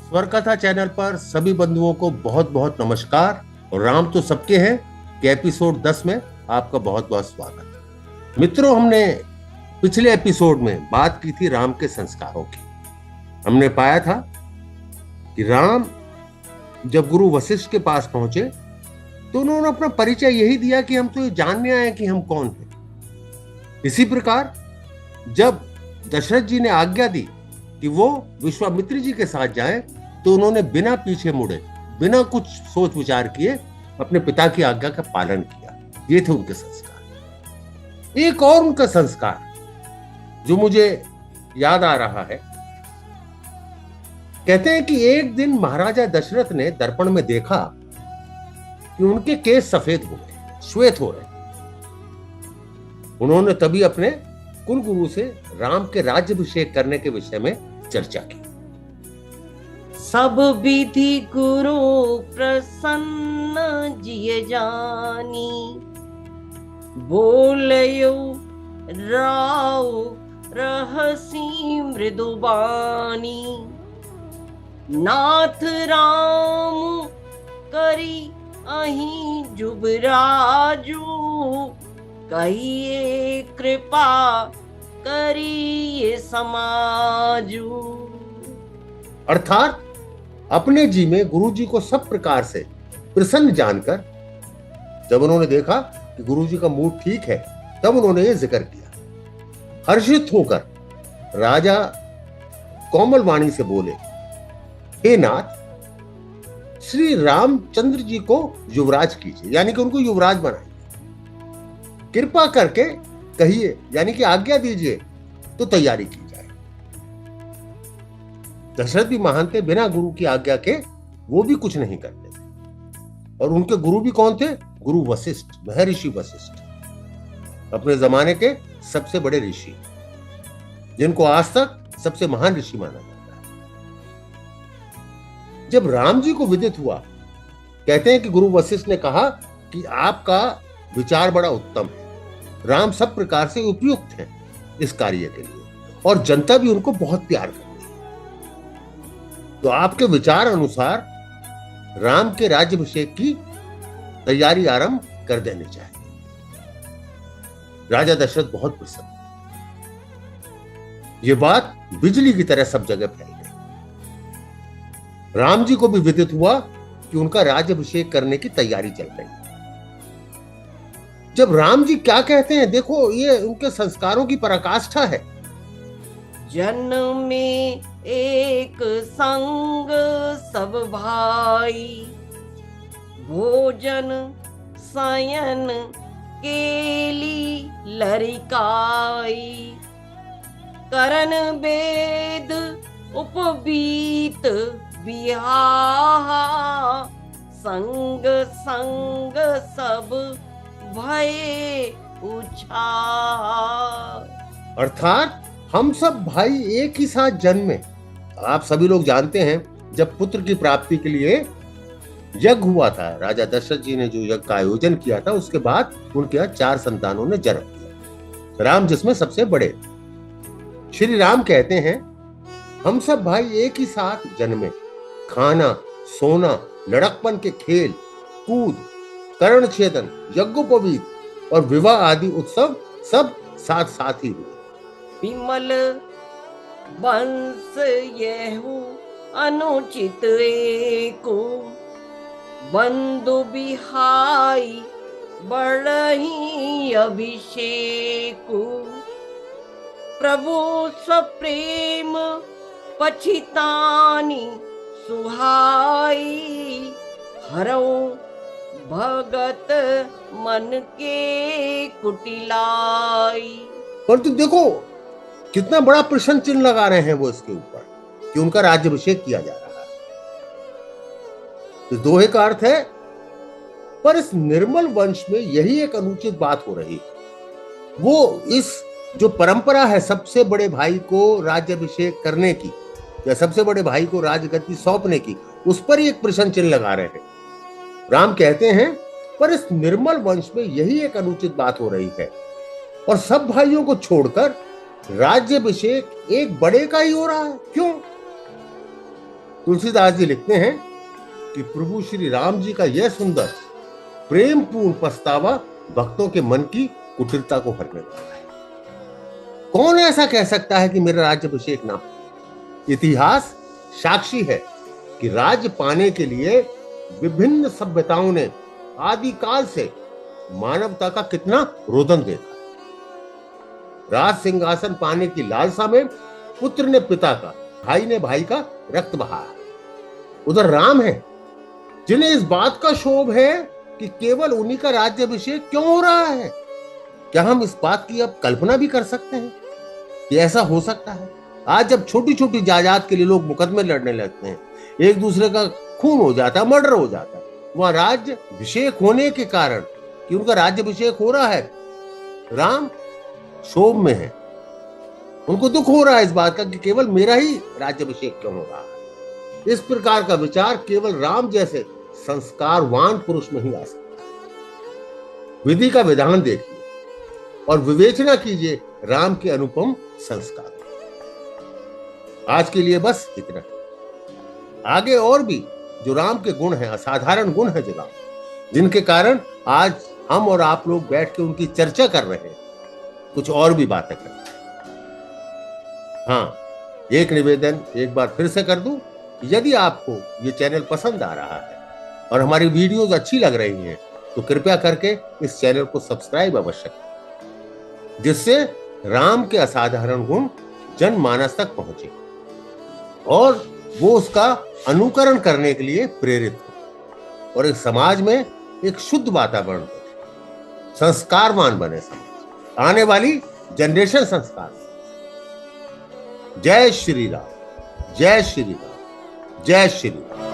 स्वर कथा चैनल पर सभी बंधुओं को बहुत बहुत नमस्कार और राम तो सबके हैं कि एपिसोड 10 में आपका बहुत बहुत स्वागत। मित्रों, हमने पिछले एपिसोड में बात की थी राम के संस्कारों की। हमने पाया था कि राम जब गुरु वशिष्ठ के पास पहुंचे तो उन्होंने अपना परिचय यही दिया कि हम तो ये जानने आए कि हम कौन हैं। इसी प्रकार जब दशरथ जी ने आज्ञा दी कि वो विश्वामित्र जी के साथ जाएं, तो उन्होंने बिना पीछे मुड़े, बिना कुछ सोच विचार किए अपने पिता की आज्ञा का पालन किया। ये थे उनके संस्कार। एक और उनका संस्कार जो मुझे याद आ रहा है, कहते हैं कि एक दिन महाराजा दशरथ ने दर्पण में देखा कि उनके केस सफेद हो गए, श्वेत हो रहे। उन्होंने तभी अपने कुल गुरु से राम के राज्याभिषेक करने के विषय में चर्चा की। सब विधि गुरु प्रसन्न जिय जानी, बोलयो राव रहसी मृदुबानी। नाथ राम करी अहि जुबराजू, कहिए कृपा करिए समाजू। अर्थात अपने जी में गुरु जी को सब प्रकार से प्रसन्न जानकर जब उन्होंने देखा कि गुरु जी का मूड ठीक है, तब उन्होंने ये जिक्र किया। हर्षित होकर राजा कोमल वाणी से बोले, हे नाथ, श्री रामचंद्र जी को युवराज कीजिए, यानी कि उनको युवराज बनाइए। कृपा करके कहिए, यानी कि आज्ञा दीजिए तो तैयारी की जाए। दशरथ भी महान थे, बिना गुरु की आज्ञा के वो भी कुछ नहीं करते थे। और उनके गुरु भी कौन थे? गुरु वशिष्ठ, महर्षि वशिष्ठ, अपने जमाने के सबसे बड़े ऋषि, जिनको आज तक सबसे महान ऋषि माना जाता है। जब राम जी को विदित हुआ, कहते हैं कि गुरु वशिष्ठ ने कहा कि आपका विचार बड़ा उत्तम है, राम सब प्रकार से उपयुक्त हैं इस कार्य के लिए, और जनता भी उनको बहुत प्यार करती है। तो आपके विचार अनुसार राम के राज्याभिषेक की तैयारी आरंभ कर देनी चाहिए। राजा दशरथ बहुत प्रसन्न। ये बात बिजली की तरह सब जगह फैल गई। राम जी को भी विदित हुआ कि उनका राज्याभिषेक करने की तैयारी चल रही है। जब राम जी क्या कहते हैं, देखो, ये उनके संस्कारों की पराकाष्ठा है। जन में एक संग सब भाई, भोजन शयन केली लरिकाई। करन वेद उपबीत बिहाहा, संग संग सब भय उछा। अर्थात हम सब भाई एक ही साथ जन्मे। आप सभी लोग जानते हैं, जब पुत्र की प्राप्ति के लिए यज्ञ हुआ था, राजा दशरथ जी ने जो यज्ञ का आयोजन किया था, उसके बाद उनके यहाँ 4 संतानों ने जन्म लिया, राम जिसमें सबसे बड़े। श्री राम कहते हैं, हम सब भाई एक ही साथ जन्मे। खाना, सोना, लड़कपन के खेल कूद, कर्ण छेदन, यज्ञोपवीत और विवाह आदि उत्सव सब साथ साथ ही हुए। विमल वंश येहु अनुचित एको, बंधु बिहाई बढ़ही अभिषेकु। प्रभु स्वप्रेम पछितानी सुहाई, हरौ भगत मन के कुटिलाई। परंतु देखो कितना बड़ा प्रश्न चिन्ह लगा रहे हैं वो इसके ऊपर कि उनका राज्याभिषेक किया जा रहा है। तो दोहे का अर्थ है, पर इस निर्मल वंश में यही एक अनुचित बात हो रही है। वो इस जो परंपरा है सबसे बड़े भाई को राज्याभिषेक करने की या सबसे बड़े भाई को राजगद्दी सौंपने की, उस पर ही एक प्रश्न चिन्ह लगा रहे हैं। राम कहते हैं, पर इस निर्मल वंश में यही एक अनुचित बात हो रही है और सब भाइयों को छोड़कर राज्याभिषेक एक बड़े का ही हो रहा है। क्यों? तुलसीदास जी लिखते हैं कि प्रभु श्री राम जी का यह सुंदर प्रेम पूर्ण पछतावा भक्तों के मन की कुटिलता को हरने वाला है। कौन ऐसा कह सकता है कि मेरा राज्याभिषेक ना हो? इतिहास साक्षी है कि राज्य पाने के लिए विभिन्न सभ्यताओं ने आदिकाल से मानवता का कितना रोदन देखा। राज सिंहासन पाने की लालसा में पुत्र ने पिता का, भाई ने भाई का रक्त बहाया। उधर राम है जिन्हें इस बात का शोभ है कि केवल उन्हीं का राज्याभिषेक क्यों हो रहा है। क्या हम इस बात की अब कल्पना भी कर सकते हैं कि ऐसा हो सकता है? आज जब छोटी छोटी जायदाद के लिए लोग मुकदमे लड़ने लगते हैं, एक दूसरे का खून हो जाता है, मर्डर हो जाता है, वहां राज्याभिषेक होने के कारण कि उनका राज्याभिषेक हो रहा है, राम शोभ में है। उनको दुख हो रहा है इस बात का कि केवल मेरा ही राज्याभिषेक क्यों हो रहा है। इस प्रकार का विचार केवल राम जैसे संस्कारवान पुरुष में ही आ सकता है। विधि का विधान देखिए और विवेचना कीजिए राम के अनुपम संस्कार। आज के लिए बस इतना। आगे और भी जो राम के गुण हैं, असाधारण गुण है जो राम, जिनके कारण आज हम और आप लोग बैठ के उनकी चर्चा कर रहे हैं, कुछ और भी बातें कर रहे हैं। हाँ, एक निवेदन एक बार फिर से कर दूं, यदि आपको ये चैनल पसंद आ रहा है और हमारी वीडियोस अच्छी लग रही हैं तो कृपया करके इस चैनल को सब्सक्राइब अवश्य करें, जिससे राम के असाधारण गुण जनमानस तक पहुंचे और वो उसका अनुकरण करने के लिए प्रेरित हो और एक समाज में एक शुद्ध वातावरण बने, संस्कारवान बने समाज, आने वाली जनरेशन संस्कार। जय श्री राम, जय श्री राम, जय श्री राम।